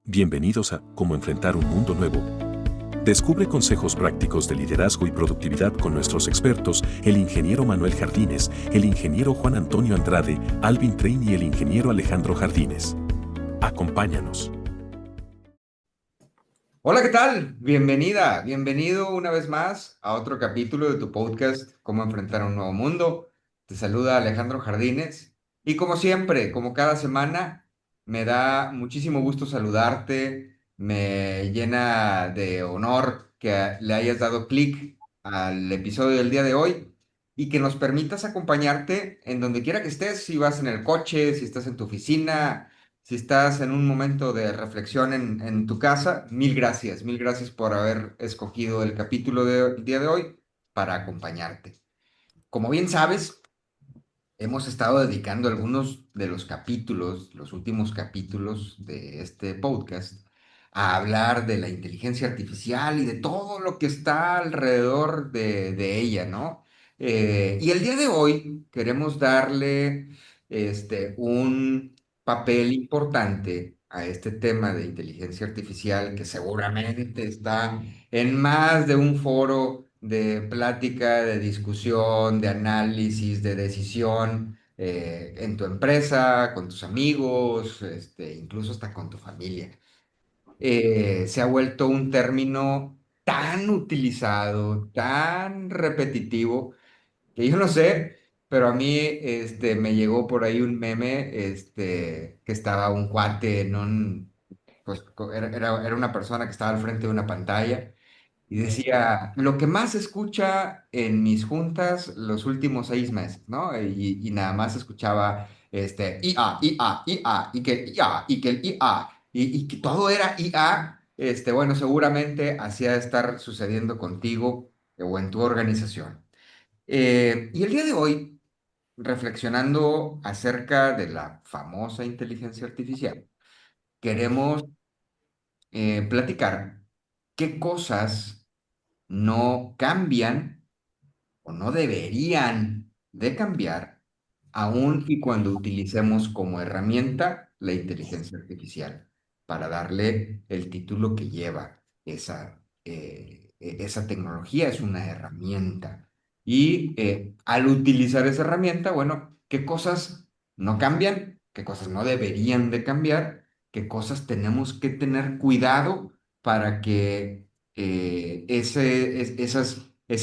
Bienvenidos a Cómo enfrentar un mundo nuevo. Descubre consejos prácticos de liderazgo y productividad con nuestros expertos, el ingeniero Manuel Jardines, el ingeniero Juan Antonio Andrade, Alvin Train y el ingeniero Alejandro Jardines. Acompáñanos. Hola, ¿qué tal? Bienvenida, bienvenido una vez más a otro capítulo de tu podcast, Cómo enfrentar un nuevo mundo. Te saluda Alejandro Jardines y como siempre, como cada semana, me da muchísimo gusto saludarte, me llena de honor que le hayas dado clic al episodio del día de hoy y que nos permitas acompañarte en donde quiera que estés, si vas en el coche, si estás en tu oficina, si estás en un momento de reflexión en tu casa. Mil gracias por haber escogido el capítulo del día de hoy para acompañarte. Como bien sabes, hemos estado dedicando algunos de los capítulos, los últimos capítulos de este podcast, a hablar de la inteligencia artificial y de todo lo que está alrededor de ella, ¿no? Y el día de hoy queremos darle un papel importante a este tema de inteligencia artificial que seguramente está en más de un foro de plática, de discusión, de análisis, de decisión, en tu empresa, con tus amigos, incluso hasta con tu familia. Se ha vuelto un término tan utilizado, tan repetitivo, que yo no sé, pero a mí me llegó por ahí un meme, que estaba un cuate en un, pues era una persona que estaba al frente de una pantalla y decía, lo que más se escucha en mis juntas los últimos 6 meses, ¿no? Y nada más escuchaba IA, IA, IA, y que el IA, y que el IA, y que todo era IA. Bueno, seguramente así ha de estar sucediendo contigo o en tu organización. Y el día de hoy, reflexionando acerca de la famosa inteligencia artificial, queremos platicar qué cosas no cambian o no deberían de cambiar, aun y cuando utilicemos como herramienta la inteligencia artificial, para darle el título que lleva esa tecnología, es una herramienta. Y al utilizar esa herramienta, bueno, ¿qué cosas no cambian? ¿Qué cosas no deberían de cambiar? ¿Qué cosas tenemos que tener cuidado para que esa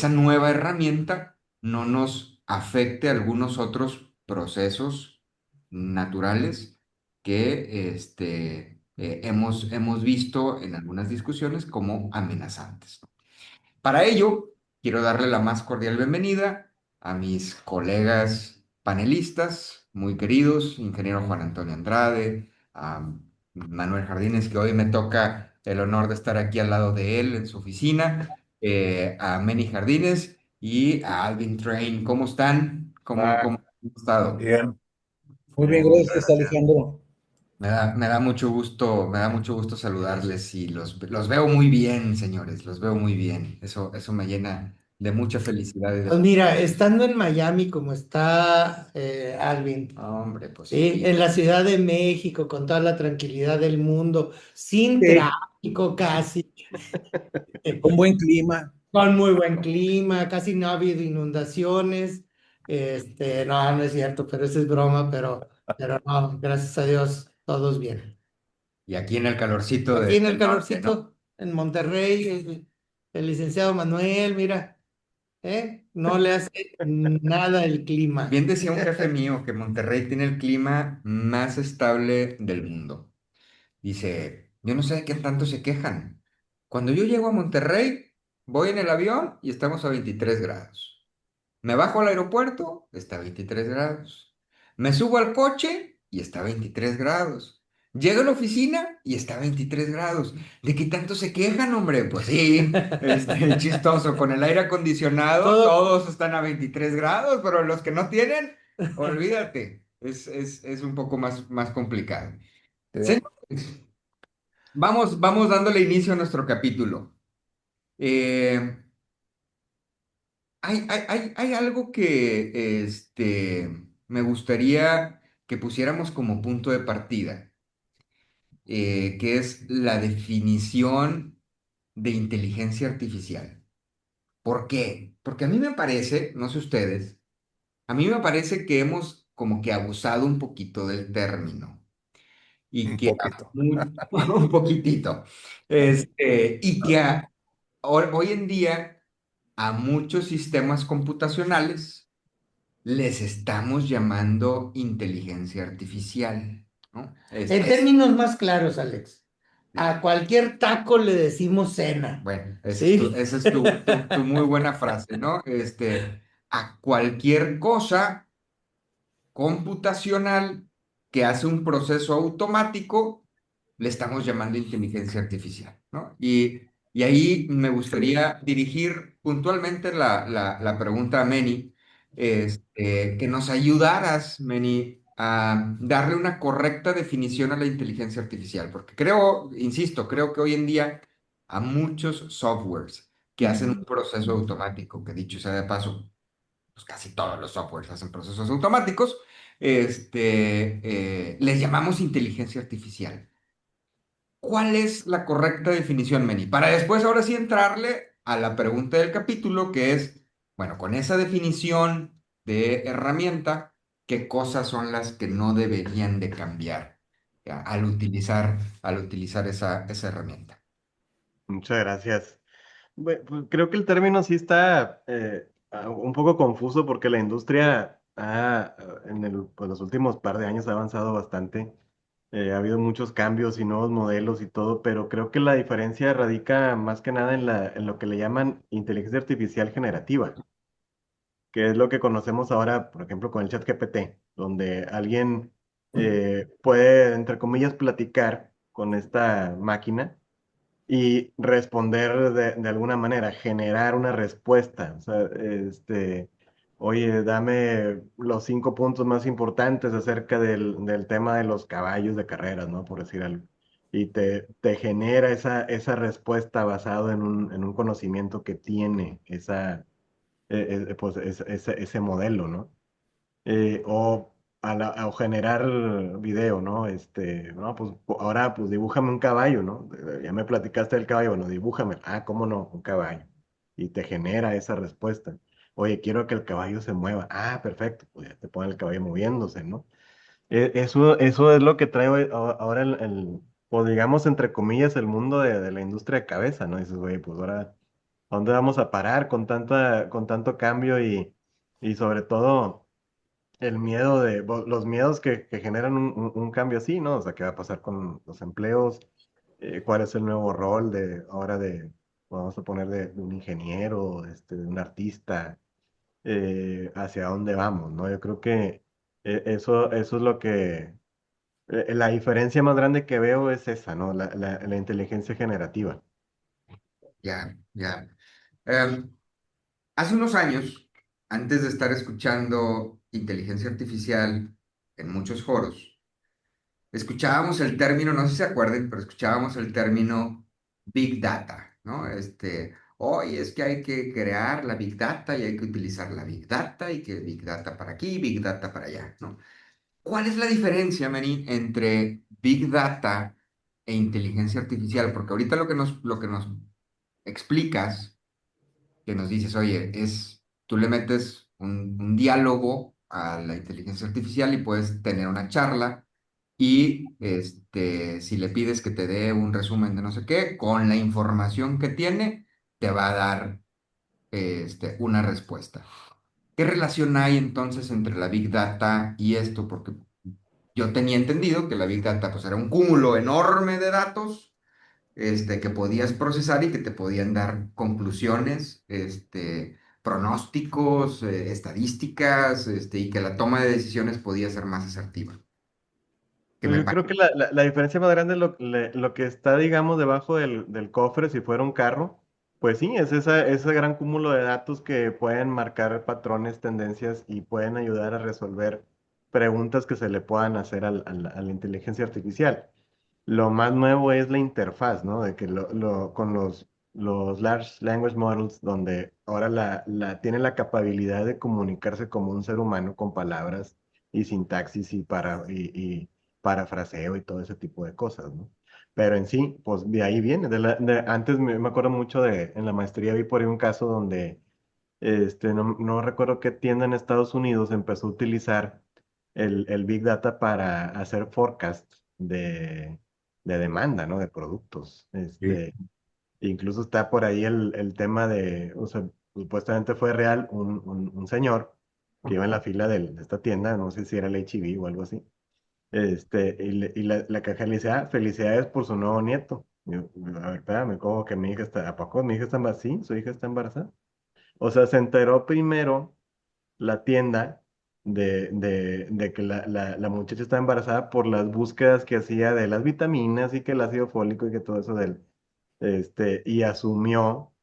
nueva herramienta no nos afecte algunos otros procesos naturales que hemos visto en algunas discusiones como amenazantes? Para ello, quiero darle la más cordial bienvenida a mis colegas panelistas, muy queridos, ingeniero Juan Antonio Andrade, a Manuel Jardines, que hoy me toca el honor de estar aquí al lado de él en su oficina, a Meni Jardines y a Alvin Train. ¿Cómo están? ¿Cómo Ah, han estado? bien. Muy bien, Muy bien. gracias, Alejandro. Me da mucho gusto saludarles y los veo muy bien, señores, los veo muy bien. Eso me llena de mucha felicidad y Pues de... mira, estando en Miami como está Alvin, Hombre, pues ¿sí? aquí. En la Ciudad de México, con toda la tranquilidad del mundo, sin Sí, tráfico casi, con buen clima. con muy buen clima, casi no ha habido inundaciones. No, no es cierto, pero eso es broma, pero no, gracias a Dios, todos bien. Y aquí en el calorcito Aquí en el del norte, ¿no? calorcito, en Monterrey, el licenciado Manuel, mira, no le hace nada el clima. Bien decía un jefe mío que Monterrey tiene el clima más estable del mundo. Dice, yo no sé de qué tanto se quejan. Cuando yo llego a Monterrey, voy en el avión y estamos a 23 grados. Me bajo al aeropuerto, está a 23 grados. Me subo al coche y está a 23 grados. Llego a la oficina y está a 23 grados. ¿De qué tanto se quejan, hombre? Pues sí, chistoso. Con el aire acondicionado, Todo, todos están a 23 grados, pero los que no tienen, olvídate. Es un poco más complicado. Sí. Señores, vamos dándole inicio a nuestro capítulo. Eh, hay algo que me gustaría que pusiéramos como punto de partida. que es la definición de inteligencia artificial. ¿Por qué? Porque a mí me parece, no sé ustedes, a mí me parece que hemos como que abusado un poquito del término y Un que poquito. un poquitito, y que hoy en día a muchos sistemas computacionales les estamos llamando inteligencia artificial, ¿no? En términos más claros, Alex, a cualquier taco le decimos cena, Bueno, ¿sí? esa es tu muy buena frase, ¿no? A cualquier cosa computacional que hace un proceso automático, le estamos llamando inteligencia artificial, ¿no? Y ahí me gustaría dirigir puntualmente la pregunta a Meni, que nos ayudaras, Meni, a darle una correcta definición a la inteligencia artificial, porque creo, insisto, creo que hoy en día a muchos softwares que hacen un proceso automático, que dicho sea de paso, pues casi todos los softwares hacen procesos automáticos, les llamamos inteligencia artificial. ¿Cuál es la correcta definición, Meni? Para después ahora sí entrarle a la pregunta del capítulo, que es, bueno, con esa definición de herramienta, ¿qué cosas son las que no deberían de cambiar ya, al utilizar esa herramienta? Muchas gracias. Pues creo que el término sí está un poco confuso porque la industria pues, los últimos par de años ha avanzado bastante. Ha habido muchos cambios y nuevos modelos y todo, pero creo que la diferencia radica más que nada en lo que le llaman inteligencia artificial generativa, que es lo que conocemos ahora, por ejemplo, con el chat GPT, donde alguien puede, entre comillas, platicar con esta máquina y responder de alguna manera, generar una respuesta. O sea, oye, dame los 5 puntos más importantes acerca del tema de los caballos de carreras, ¿no? Por decir algo. Y te genera esa respuesta basado en un conocimiento que tiene pues, ese modelo, ¿no? O generar video, ¿no? No, pues ahora pues dibújame un caballo, ¿no? Ya me platicaste del caballo, bueno, dibújame. Ah, ¿cómo no? Un caballo. Y te genera esa respuesta. Oye, quiero que el caballo se mueva. Ah, perfecto, pues ya te pone el caballo moviéndose, ¿no? Eso es lo que trae ahora pues digamos, entre comillas, el mundo de la industria de cabeza, ¿no? Dices, oye, pues ahora, ¿a dónde vamos a parar con tanto cambio y sobre todo el miedo los miedos que generan un cambio así, ¿no? O sea, ¿qué va a pasar con los empleos? ¿Cuál es el nuevo rol ahora vamos a poner de un ingeniero, de un artista? ¿Hacia dónde vamos, no? Yo creo que eso es la diferencia más grande que veo es esa, ¿no? La inteligencia generativa. Ya, ya. Em, Hace unos años, antes de estar escuchando inteligencia artificial en muchos foros, escuchábamos el término, no sé si se acuerden, pero escuchábamos el término Big Data, ¿no? Hoy es que hay que crear la Big Data y hay que utilizar la Big Data y que Big Data para aquí, Big Data para allá, ¿no? ¿Cuál es la diferencia, Mary, entre Big Data e inteligencia artificial? Porque ahorita lo que nos explicas que nos dices, oye, tú le metes un diálogo a la inteligencia artificial y puedes tener una charla y si le pides que te dé un resumen de no sé qué, con la información que tiene, te va a dar una respuesta. ¿Qué relación hay entonces entre la Big Data y esto? Porque yo tenía entendido que la Big Data pues, era un cúmulo enorme de datos que podías procesar y que te podían dar conclusiones, pronósticos, estadísticas, y que la toma de decisiones podía ser más asertiva. Que Pues me yo creo parece. que la diferencia más grande es lo que está, digamos, debajo del cofre, si fuera un carro, pues sí, es ese gran cúmulo de datos que pueden marcar patrones, tendencias y pueden ayudar a resolver preguntas que se le puedan hacer a la inteligencia artificial. Lo más nuevo es la interfaz, ¿no? De que con los Large Language Models, donde ahora tiene la capacidad de comunicarse como un ser humano con palabras y sintaxis y parafraseo y todo ese tipo de cosas, ¿no? Pero en sí, pues de ahí viene. Antes me acuerdo mucho en la maestría vi por ahí un caso donde, no recuerdo qué tienda en Estados Unidos empezó a utilizar el Big Data para hacer forecast de demanda, ¿no? De productos. Sí. Incluso está por ahí el tema o sea, supuestamente fue real un señor que iba en la fila de esta tienda, no sé si era el H-E-B o algo así. Y la caja le dice, felicidades por su nuevo nieto. Y yo, a ver, espérame, ¿cómo que mi hija ¿a poco mi hija está embarazada? Sí, su hija está embarazada. O sea, se enteró primero la tienda de que la muchacha está embarazada por las búsquedas que hacía de las vitaminas y que el ácido fólico y que todo eso y asumió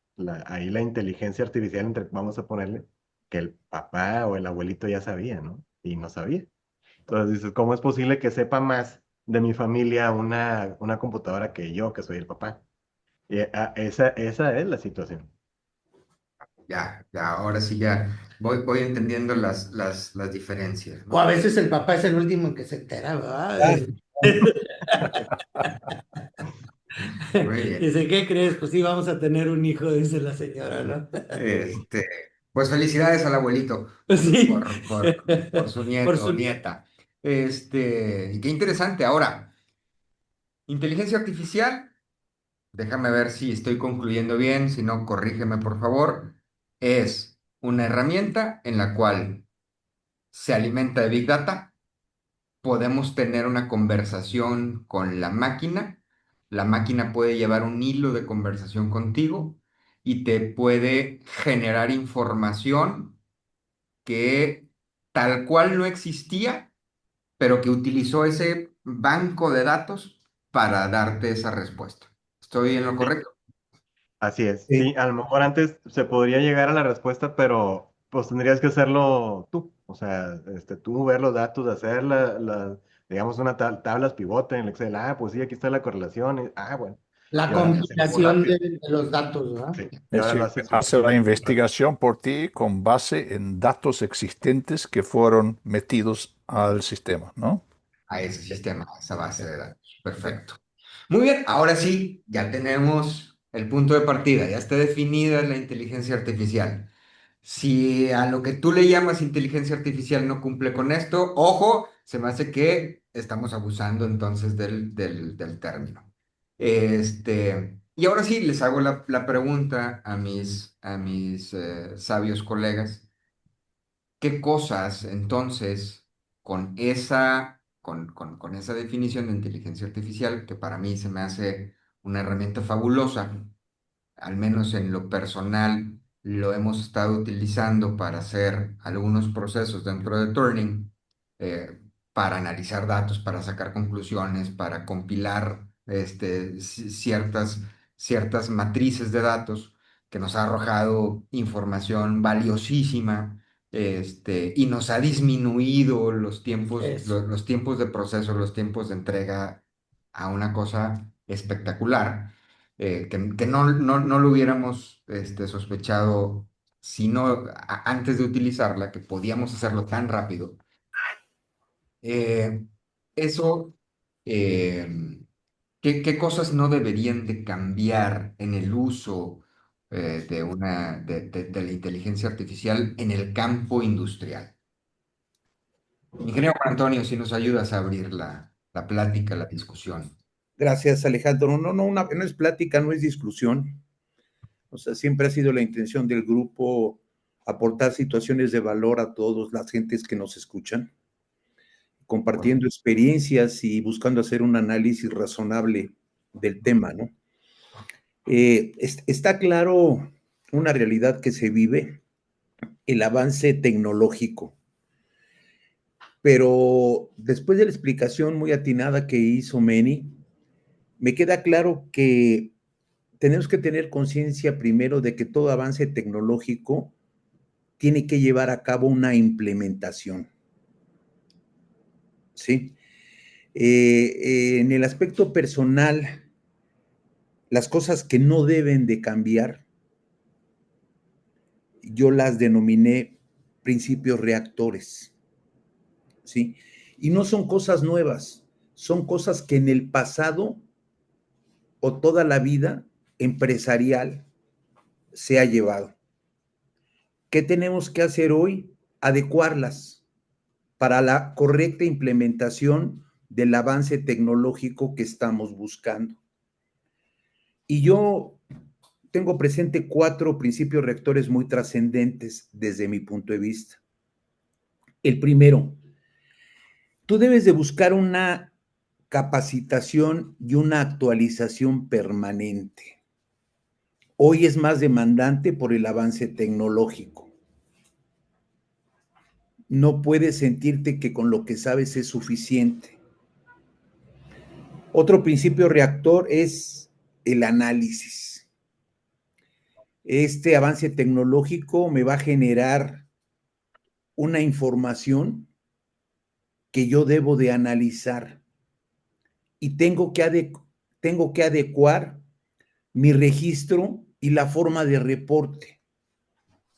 ahí la inteligencia artificial, vamos a ponerle, que el papá o el abuelito ya sabía, ¿no? Y no sabía. Entonces dices, ¿cómo es posible que sepa más de mi familia una computadora que yo, que soy el papá? Y, esa es la situación. Ya, ya, ahora sí ya voy entendiendo las diferencias, O a ¿no? veces el papá es el último que se entera, ¿verdad? Ah, Muy bien. Dice, ¿qué crees? Pues sí, vamos a tener un hijo, dice la señora, ¿no? Este, pues felicidades al abuelito Sí. por su Por nieto o su... nieta. Y qué interesante. Ahora, inteligencia artificial, déjame ver si estoy concluyendo bien, si no, corrígeme por favor. Es una herramienta en la cual se alimenta de Big Data. Podemos tener una conversación con la máquina puede llevar un hilo de conversación contigo y te puede generar información que tal cual no existía, pero que utilizó ese banco de datos para darte esa respuesta. ¿Estoy en lo Sí, correcto? así es. sí. Sí, a lo mejor antes se podría llegar a la respuesta, pero pues tendrías que hacerlo tú. O sea, tú ver los datos, hacer digamos, tablas pivote en el Excel. Pues sí, aquí está la correlación. Bueno. La Y ahora lo haces muy compilación rápido. de los datos, ¿verdad? Sí, y Es ahora lo decir, haces hace la muy rápido. investigación por ti con base en datos existentes que fueron metidos al sistema, ¿no? A ese sistema, a esa base de datos. Perfecto. Muy bien, ahora sí, ya tenemos el punto de partida, ya está definida la inteligencia artificial. Si a lo que tú le llamas inteligencia artificial no cumple con esto, ojo, se me hace que estamos abusando entonces del término. Y ahora sí, les hago la pregunta a mis sabios colegas. ¿Qué cosas entonces con esa definición de inteligencia artificial, que para mí se me hace una herramienta fabulosa, al menos en lo personal, lo hemos estado utilizando para hacer algunos procesos dentro de Turing, para analizar datos, para sacar conclusiones, para compilar ciertas matrices de datos que nos ha arrojado información valiosísima, y nos ha disminuido los tiempos, Eso. los tiempos de proceso, los tiempos de entrega a una cosa espectacular, que no lo hubiéramos sospechado antes de utilizarla, que podíamos hacerlo tan rápido. Eh, eso, eh, ¿qué cosas no deberían de cambiar en el uso de la inteligencia artificial en el campo industrial? Ingeniero Juan Antonio, si nos ayudas a abrir la plática, la discusión. Gracias, Alejandro. No es plática, no es discusión. O sea, siempre ha sido la intención del grupo aportar situaciones de valor a todas las gentes que nos escuchan, compartiendo experiencias y buscando hacer un análisis razonable del tema, ¿no? Está claro una realidad que se vive, el avance tecnológico, pero después de la explicación muy atinada que hizo Meni, me queda claro que tenemos que tener conciencia primero de que todo avance tecnológico tiene que llevar a cabo una implementación, ¿sí? En el aspecto personal, las cosas que no deben de cambiar, yo las denominé principios reactores, ¿sí? Y no son cosas nuevas, son cosas que en el pasado o toda la vida empresarial se ha llevado. ¿Qué tenemos que hacer hoy? Adecuarlas para la correcta implementación del avance tecnológico que estamos buscando. Y yo tengo presente 4 principios rectores muy trascendentes desde mi punto de vista. El primero, tú debes de buscar una capacitación y una actualización permanente. Hoy es más demandante por el avance tecnológico. No puedes sentirte que con lo que sabes es suficiente. Otro principio reactor es el análisis. Este avance tecnológico me va a generar una información que yo debo de analizar y tengo que adecuar mi registro y la forma de reporte.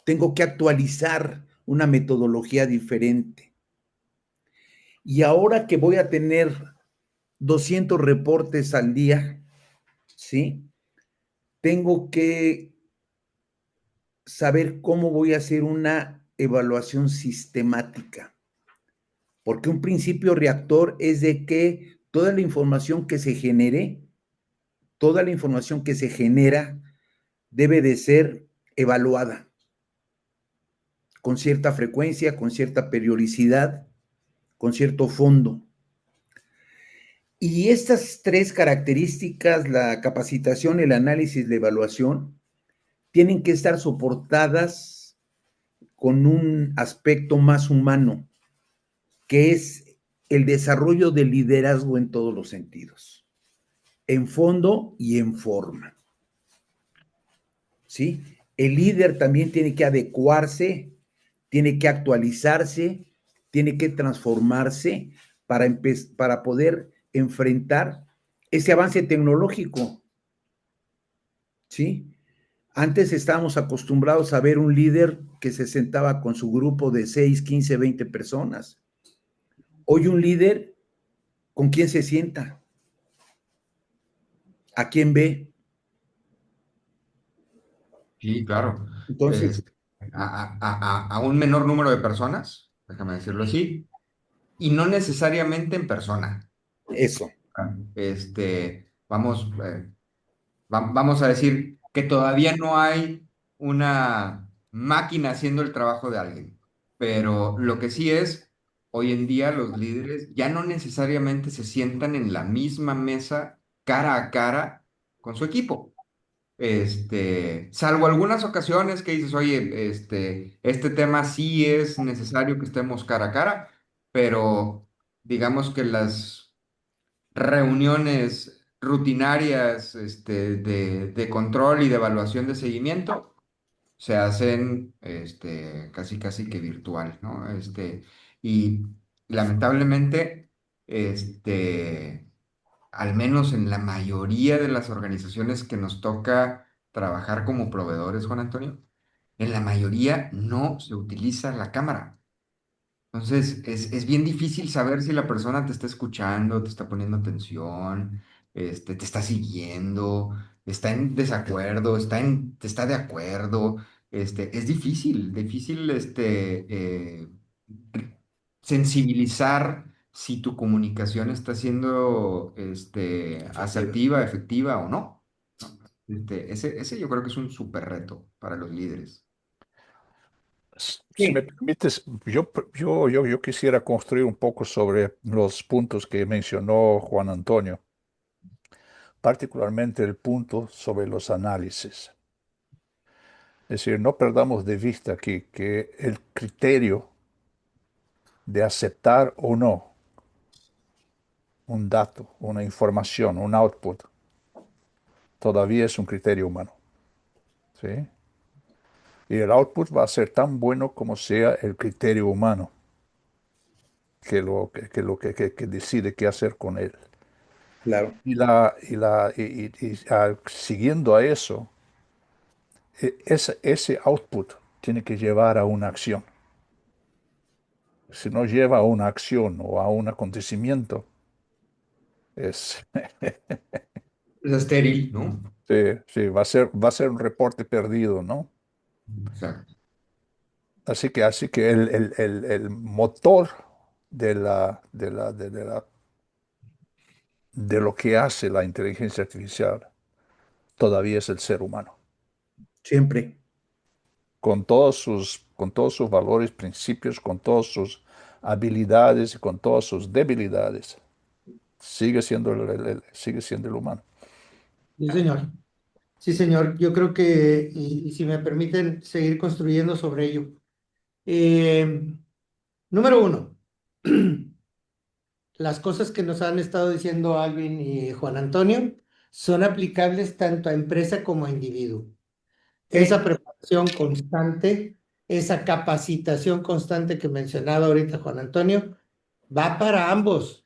Tengo que actualizar una metodología diferente. Y ahora que voy a tener 200 reportes al día, ¿sí? Tengo que saber cómo voy a hacer una evaluación sistemática. Porque un principio reactor es de que toda la información que se genere, toda la información que se genera debe de ser evaluada con cierta frecuencia, con cierta periodicidad, con cierto fondo. Y estas 3 características, la capacitación, el análisis, la evaluación, tienen que estar soportadas con un aspecto más humano, que es el desarrollo del liderazgo en todos los sentidos, en fondo y en forma. ¿Sí? El líder también tiene que adecuarse, tiene que actualizarse, tiene que transformarse para poder enfrentar ese avance tecnológico. ¿Sí? Antes estábamos acostumbrados a ver un líder que se sentaba con su grupo de 6, 15, 20 personas. Hoy un líder, ¿con quién se sienta? ¿A quién ve? Sí, claro. Entonces, A un menor número de personas, déjame decirlo así, y no necesariamente en persona. eso. Vamos, vamos a decir que todavía no hay una máquina haciendo el trabajo de alguien, pero lo que sí es, hoy en día los líderes ya no necesariamente se sientan en la misma mesa cara a cara con su equipo. Salvo algunas ocasiones que dices, oye, este tema sí es necesario que estemos cara a cara, pero digamos que las reuniones rutinarias, de control y de evaluación de seguimiento se hacen, casi casi que virtual, ¿no? Y lamentablemente, al menos en la mayoría de las organizaciones que nos toca trabajar como proveedores, Juan Antonio, en la mayoría no se utiliza la cámara. Entonces, es bien difícil saber si la persona te está escuchando, te está poniendo atención, te está siguiendo, está en desacuerdo, te está de acuerdo. Es difícil, sensibilizar si tu comunicación está siendo, asertiva, efectiva o no. Ese yo creo que es un súper reto para los líderes. Si me Sí, permites, yo quisiera construir un poco sobre los puntos que mencionó Juan Antonio, particularmente el punto sobre los análisis. Es decir, no perdamos de vista aquí que el criterio de aceptar o no un dato, una información, un output, todavía es un criterio humano. ¿Sí? Y el output va a ser tan bueno como sea el criterio humano que decide qué hacer con él. claro. Siguiendo a eso, ese output tiene que llevar a una acción. Si no lleva a una acción o a un acontecimiento, es, Es estéril, ¿no? Sí, sí, va a ser un reporte perdido, ¿no? Exacto. Así que el motor de de lo que hace la inteligencia artificial todavía es el ser humano, Siempre. con todos sus valores, principios, con todas sus habilidades y con todas sus debilidades. Sigue siendo sigue siendo el humano. Sí, señor. Sí, señor. Yo creo que, y si me permiten seguir construyendo sobre ello. Eh, Número uno, las cosas que nos han estado diciendo Alvin y Juan Antonio son aplicables tanto a empresa como a individuo. Esa preparación constante, esa capacitación constante que mencionaba ahorita Juan Antonio, va para ambos,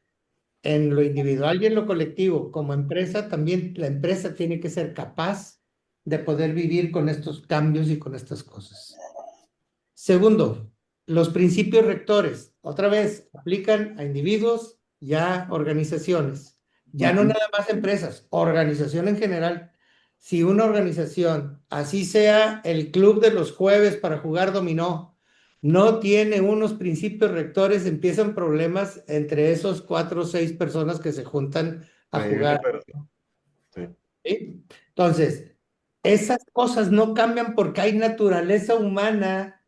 en lo individual y en lo colectivo. Como empresa, también la empresa tiene que ser capaz de poder vivir con estos cambios y con estas cosas. Segundo, los principios rectores, otra vez, aplican a individuos y a organizaciones. Ya no nada más empresas, organización en general. Si una organización, así sea el club de los jueves para jugar dominó, no tiene unos principios rectores, empiezan problemas entre esos 4 o 6 personas que se juntan a Increíble, jugar. pero sí. ¿Sí? Entonces, esas cosas no cambian porque hay naturaleza humana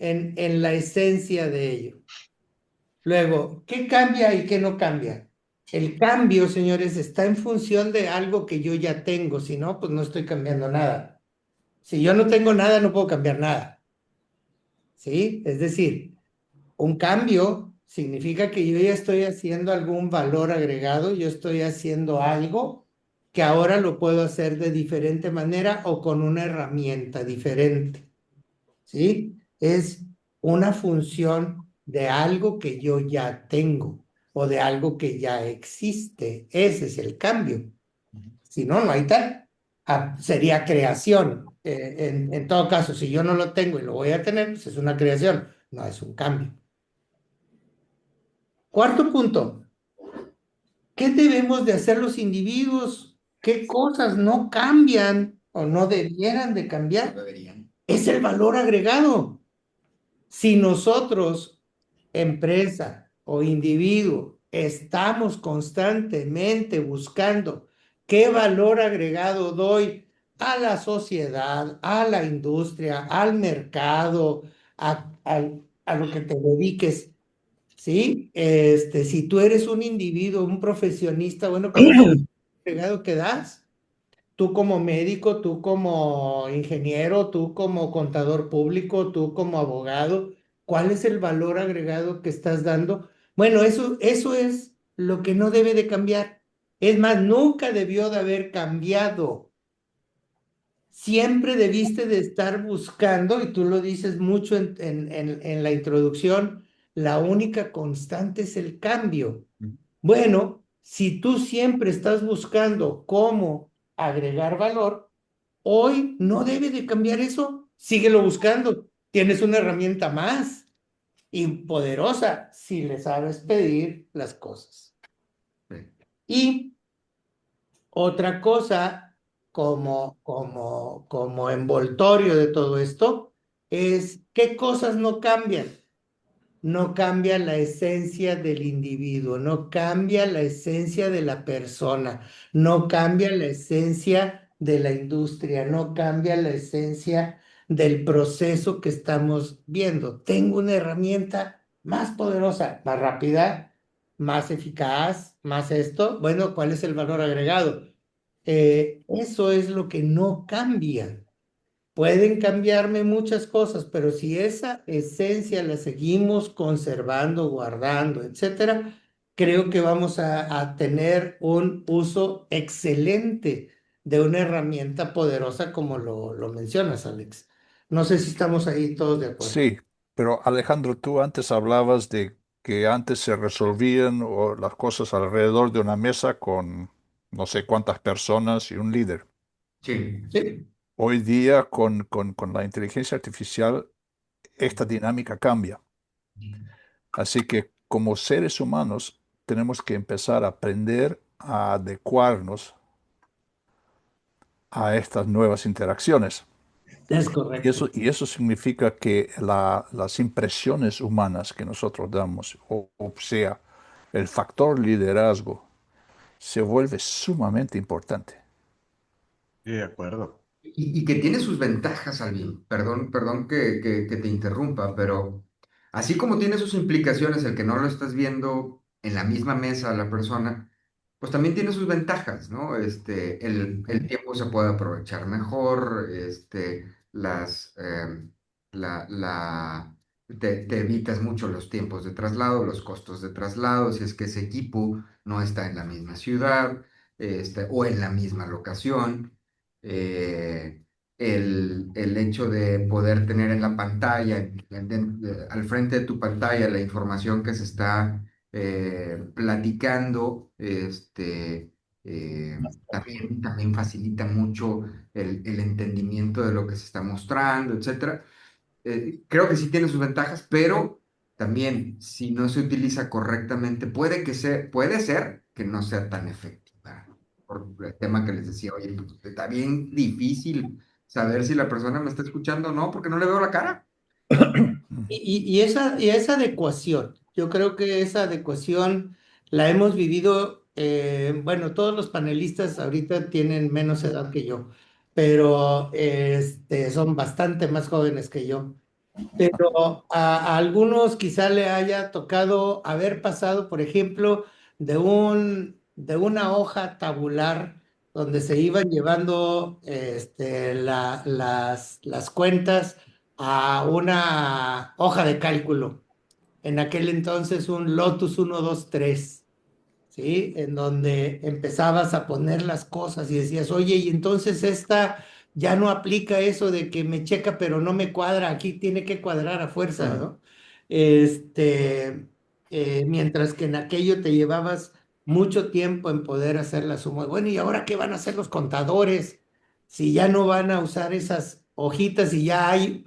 en la esencia de ello. Luego, ¿qué cambia y qué no cambia? El cambio, señores, está en función de algo que yo ya tengo, si no, pues no estoy cambiando nada. Si yo no tengo nada, no puedo cambiar nada. ¿Sí? Es decir, un cambio significa que yo ya estoy haciendo algún valor agregado, yo estoy haciendo algo que ahora lo puedo hacer de diferente manera o con una herramienta diferente, ¿sí? Es una función de algo que yo ya tengo o de algo que ya existe. Ese es el cambio. Si no, no hay tal. Sería creación. En todo caso, si yo no lo tengo y lo voy a tener, pues es una creación, no es un cambio. Cuarto punto, ¿qué debemos de hacer los individuos? ¿Qué cosas no cambian o no debieran de cambiar? Deberían. Es el valor agregado. Si nosotros, empresa o individuo, estamos constantemente buscando qué valor agregado doy a la sociedad, a la industria, al mercado, a lo que te dediques. Sí, si tú eres un individuo, un profesionista, bueno, ¿cuál es el agregado que das? Tú como médico, tú como ingeniero, tú como contador público, tú como abogado, ¿cuál es el valor agregado que estás dando? Bueno, eso es lo que no debe de cambiar. Es más, nunca debió de haber cambiado. Siempre debiste de estar buscando, y tú lo dices mucho en la introducción, la única constante es el cambio. Bueno, si tú siempre estás buscando cómo agregar valor, hoy no debe de cambiar eso. Síguelo buscando. Tienes una herramienta más y poderosa si le sabes pedir las cosas. Y otra cosa como envoltorio de todo esto es qué cosas no cambian. No cambia la esencia del individuo, no cambia la esencia de la persona, no cambia la esencia de la industria, no cambia la esencia del proceso que estamos viendo. Tengo una herramienta más poderosa, más rápida, más eficaz, más esto. Bueno, ¿cuál es el valor agregado? Eso es lo que no cambia. Pueden cambiarme muchas cosas, pero si esa esencia la seguimos conservando, guardando, etcétera, creo que vamos a tener un uso excelente de una herramienta poderosa como lo mencionas, Alex. No sé si estamos ahí todos de acuerdo. Sí, pero Alejandro, tú antes hablabas de que antes se resolvían las cosas alrededor de una mesa con no sé cuántas personas y un líder. Sí. Sí, Hoy día, con la inteligencia artificial, esta dinámica cambia. Así que como seres humanos tenemos que empezar a aprender a adecuarnos a estas nuevas interacciones. Es correcto. Y eso significa que las impresiones humanas que nosotros damos, o sea, el factor liderazgo, se vuelve sumamente importante. Sí, de acuerdo. Y que tiene sus ventajas, Alvin. Perdón que te interrumpa, pero así como tiene sus implicaciones el que no lo estás viendo en la misma mesa a la persona, pues también tiene sus ventajas, ¿no? El tiempo se puede aprovechar mejor, la, la, te evitas mucho los tiempos de traslado, los costos de traslado, si es que ese equipo no está en la misma ciudad, o en la misma locación. eh, el hecho de poder tener en la pantalla, al frente de tu pantalla, la información que se está platicando, también facilita mucho el entendimiento de lo que se está mostrando, etcétera. Creo que sí tiene sus ventajas, pero también si no se utiliza correctamente, puede ser que no sea tan efectiva. Por el tema que les decía, oye, pues, está bien difícil saber si la persona me está escuchando o no, porque no le veo la cara. Y esa adecuación, yo creo que esa adecuación la hemos vivido, bueno, todos los panelistas ahorita tienen menos edad que yo, pero son bastante más jóvenes que yo. Pero a algunos quizá le haya tocado haber pasado, por ejemplo, de una hoja tabular donde se iban llevando las cuentas a una hoja de cálculo. En aquel entonces un Lotus 1, 2, 3, ¿sí? En donde empezabas a poner las cosas y decías, oye, y entonces esta ya no aplica eso de que me checa pero no me cuadra, aquí tiene que cuadrar a fuerza, ¿no? Mientras que en aquello te llevabas mucho tiempo en poder hacer la suma. Bueno, ¿y ahora qué van a hacer los contadores? Si ya no van a usar esas hojitas y ya hay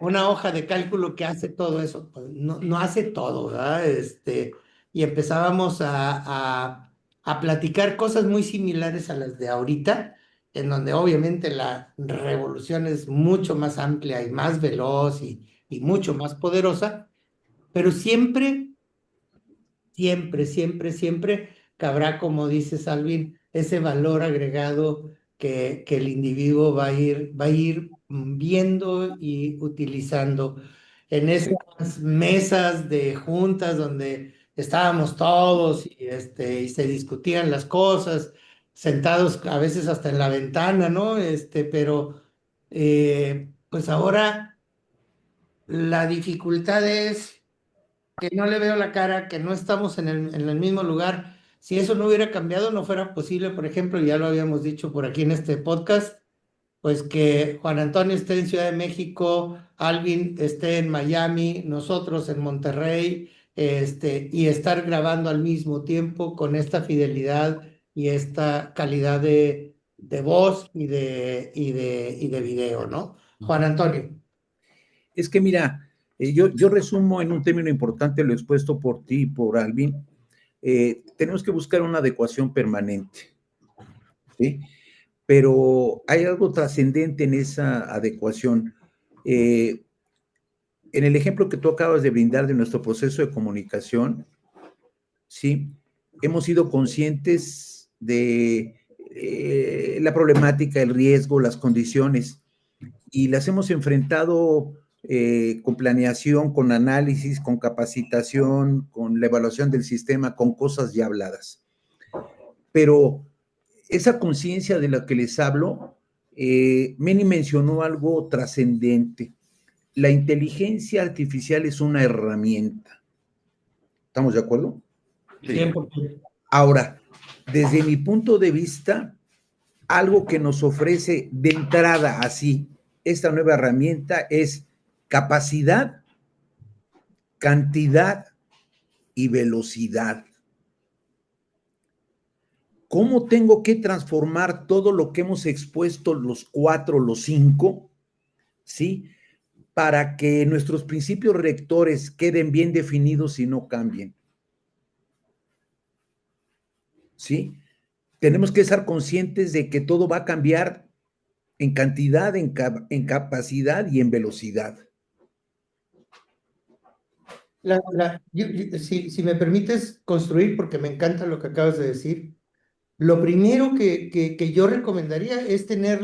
una hoja de cálculo que hace todo eso, pues no, no hace todo, ¿verdad? Y empezábamos a platicar cosas muy similares a las de ahorita, en donde obviamente la revolución es mucho más amplia y más veloz y mucho más poderosa, pero siempre cabrá, como dice Salvin, ese valor agregado que el individuo va a ir viendo y utilizando. En Sí. esas mesas de juntas donde estábamos todos y se discutían las cosas, sentados a veces hasta en la ventana, ¿no? Pero pues ahora la dificultad es que no le veo la cara, que no estamos en el mismo lugar. Si eso no hubiera cambiado, no fuera posible, por ejemplo, ya lo habíamos dicho por aquí en este podcast, pues que Juan Antonio esté en Ciudad de México, Alvin esté en Miami, nosotros en Monterrey, y estar grabando al mismo tiempo con esta fidelidad y esta calidad de voz y de video, ¿no? Juan Antonio. Es que mira, yo resumo en un término importante lo expuesto por ti y por Alvin. Tenemos que buscar una adecuación permanente, ¿sí? Pero hay algo trascendente en esa adecuación. Eh, en el ejemplo que tú acabas de brindar de nuestro proceso de comunicación, sí, hemos sido conscientes de la problemática, el riesgo, las condiciones, y las hemos enfrentado con planeación, con análisis, con capacitación, con la evaluación del sistema, con cosas ya habladas. Pero esa conciencia de la que les hablo, Meni mencionó algo trascendente. La inteligencia artificial es una herramienta. ¿Estamos de acuerdo? Sí. 100%. Ahora, desde mi punto de vista, algo que nos ofrece de entrada así esta nueva herramienta es capacidad, cantidad y velocidad. ¿Cómo tengo que transformar todo lo que hemos expuesto, los 4, los 5, ¿sí? Para que nuestros principios rectores queden bien definidos y no cambien. ¿Sí? tenemos que estar conscientes de que todo va a cambiar en cantidad, en capacidad y en velocidad. Si me permites construir, porque me encanta lo que acabas de decir, lo primero que yo recomendaría es tener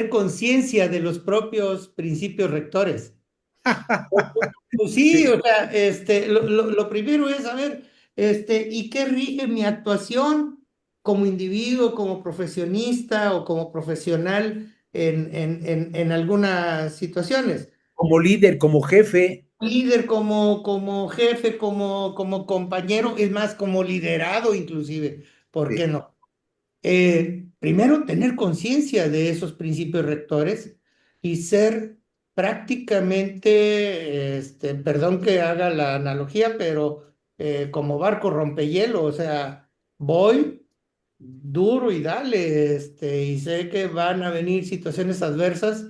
conciencia de los propios principios rectores. Pues sí, o sea, lo primero es saber, ¿y qué rige mi actuación como individuo, como profesionista o como profesional en algunas situaciones? Como líder, como jefe. Líder, como jefe, como compañero, es más, como liderado inclusive, ¿por qué no? Primero, tener conciencia de esos principios rectores y ser prácticamente, perdón que haga la analogía, pero como barco rompehielo, o sea, voy duro y dale, y sé que van a venir situaciones adversas,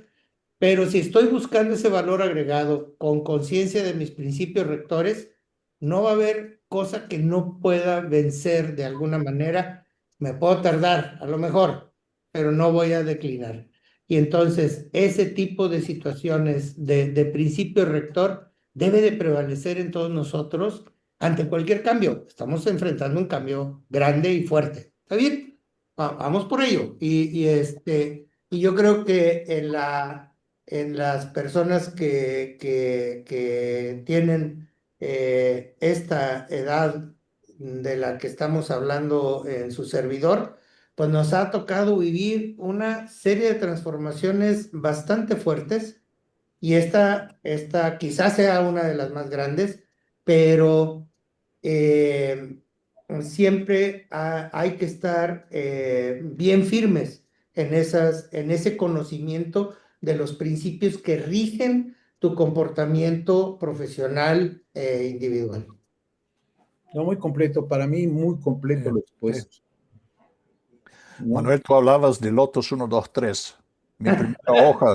pero si estoy buscando ese valor agregado con conciencia de mis principios rectores, no va a haber cosa que no pueda vencer de alguna manera. Me puedo tardar, a lo mejor, pero no voy a declinar. Y entonces, ese tipo de situaciones de principio rector debe de prevalecer en todos nosotros ante cualquier cambio. Estamos enfrentando un cambio grande y fuerte. ¿Está bien? Vamos por ello. Y yo creo que en las personas que tienen esta edad de la que estamos hablando en su servidor, pues nos ha tocado vivir una serie de transformaciones bastante fuertes y esta quizás sea una de las más grandes, pero eh, siempre hay que estar bien firmes en ese conocimiento de los principios que rigen tu comportamiento profesional e individual. No, muy completo, para mí muy completo Sí, lo sí. expuesto. ¿No? Manuel, tú hablabas de Lotus 1, 2, 3.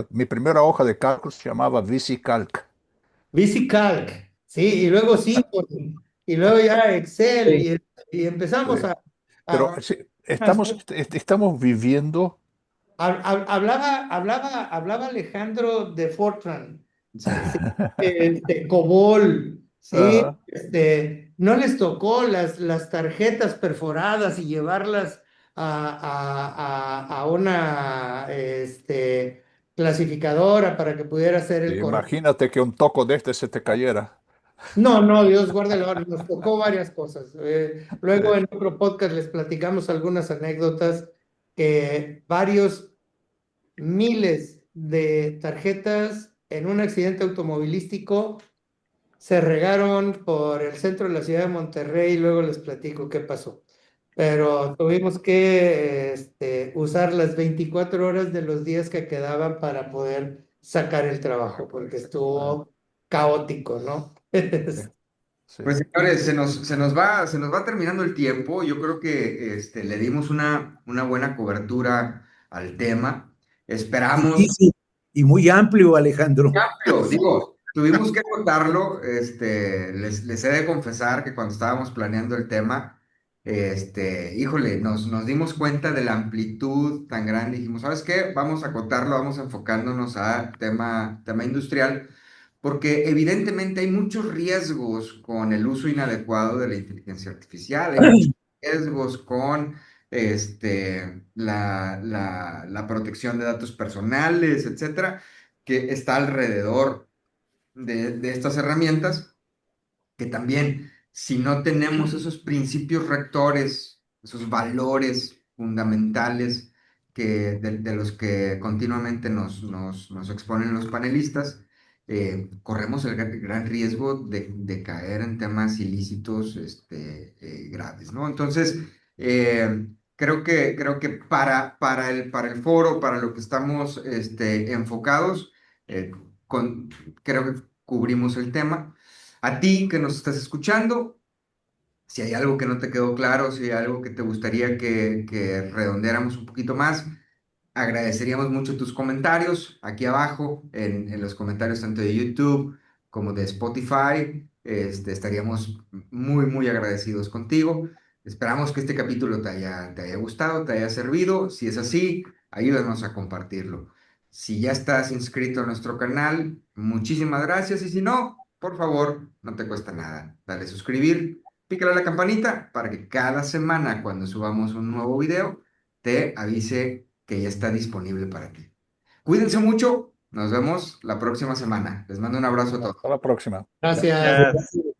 Mi primera hoja de cálculo se llamaba VisiCalc. VisiCalc, sí, y luego Symfony, y luego ya Excel, Sí, y empezamos Sí. Pero a sí, estamos viviendo. Hablaba Alejandro de Fortran, sí, de COBOL, ¿sí? Ajá. No les tocó las tarjetas perforadas y llevarlas a una clasificadora para que pudiera hacer el correo. Imagínate que un toco de este se te cayera. No, no, Dios guárdelo, nos tocó varias cosas. Sí, Luego en otro podcast les platicamos algunas anécdotas que varios miles de tarjetas en un accidente automovilístico se regaron por el centro de la ciudad de Monterrey y luego les platico qué pasó. Pero tuvimos que usar las 24 horas de los días que quedaban para poder sacar el trabajo, porque ah, estuvo caótico, ¿no? sí, sí. Pues señores, se nos va terminando el tiempo. Yo creo que le dimos una buena cobertura al tema. sí, Esperamos, sí, y muy amplio, Alejandro. amplio, digo, tuvimos que acotarlo. Les he de confesar que cuando estábamos planeando el tema, híjole, nos dimos cuenta de la amplitud tan grande. Dijimos, ¿sabes qué? Vamos a acotarlo, vamos enfocándonos a tema industrial. Porque evidentemente hay muchos riesgos con el uso inadecuado de la inteligencia artificial, hay muchos riesgos con la protección de datos personales, etcétera, que está alrededor de estas herramientas, que también, si no tenemos esos principios rectores, esos valores fundamentales de los que continuamente nos exponen los panelistas, corremos el gran riesgo de caer en temas ilícitos graves, ¿no? Entonces, creo que para el foro, para lo que estamos enfocados, eh, creo que cubrimos el tema. A ti que nos estás escuchando, si hay algo que no te quedó claro, si hay algo que te gustaría que redondeáramos un poquito más, agradeceríamos mucho tus comentarios aquí abajo, en los comentarios tanto de YouTube como de Spotify. Estaríamos muy, muy agradecidos contigo. Esperamos que este capítulo te haya gustado, te haya servido. Si es así, ayúdanos a compartirlo. Si ya estás inscrito a nuestro canal, muchísimas gracias. Y si no, por favor, no te cuesta nada. Dale suscribir, pícale a la campanita para que cada semana cuando subamos un nuevo video te avise que ya está disponible para ti. Cuídense mucho. Nos vemos la próxima semana. Les mando un abrazo a todos. Hasta la próxima. Gracias. Gracias.